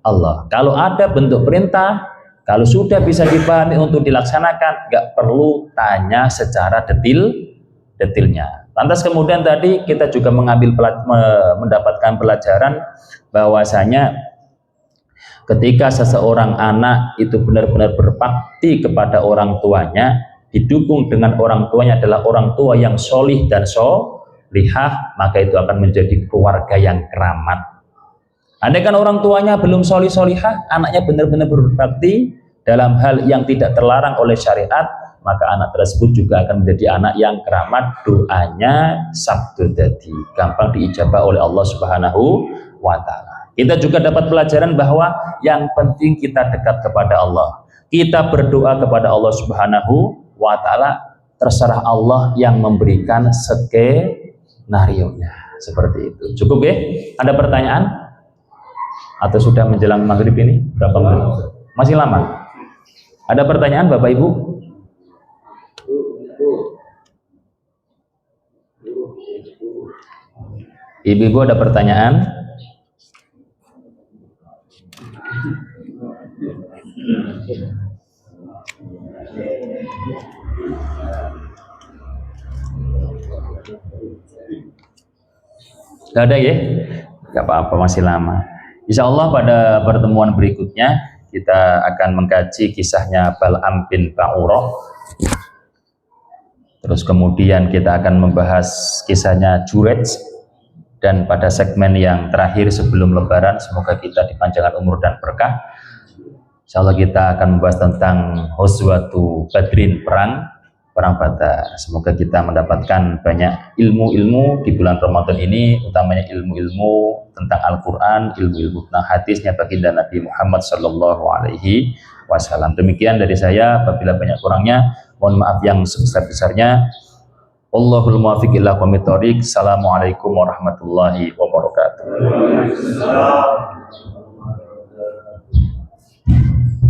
Allah. Kalau ada bentuk perintah, kalau sudah bisa dipahami untuk dilaksanakan, nggak perlu tanya secara detailnya. Lantas kemudian tadi kita juga mendapatkan pelajaran bahwasanya ketika seseorang anak itu benar-benar berbakti kepada orang tuanya, didukung dengan orang tuanya adalah orang tua yang solih dan solihah, maka itu akan menjadi keluarga yang keramat. Andaikan orang tuanya belum solih solihah, anaknya benar-benar berbakti dalam hal yang tidak terlarang oleh syariat, maka anak tersebut juga akan menjadi anak yang keramat, doanya sabdo dadi, gampang diijabah oleh Allah Subhanahu wa ta'ala. Kita juga dapat pelajaran bahwa yang penting kita dekat kepada Allah. Kita berdoa kepada Allah Subhanahu wa ta'ala, terserah Allah yang memberikan skenario-nya. Seperti itu. Cukup ya? Ada pertanyaan? Atau sudah menjelang maghrib ini? Berapa menit? Masih lama? Ada pertanyaan Bapak Ibu? Ibu-ibu ada pertanyaan? Gak ada ya? Gak apa-apa, masih lama. Insya Allah pada pertemuan berikutnya kita akan mengkaji kisahnya Bal'am bin Ba'urah. Terus kemudian kita akan membahas kisahnya Jurayj. Dan pada segmen yang terakhir sebelum lebaran, semoga kita dipanjangkan umur dan berkah. Insya Allah kita akan membahas tentang Ghazwatu Badrin, perang Badar. Semoga kita mendapatkan banyak ilmu-ilmu di bulan Ramadan ini, utamanya ilmu-ilmu tentang Al-Quran, ilmu-ilmu tentang hadisnya baginda Nabi Muhammad SAW. Demikian dari saya, apabila banyak kurangnya, mohon maaf yang sebesar-besarnya. Wallahul muwaffiq ila aqwamit thoriq. Assalamualaikum warahmatullahi wabarakatuh.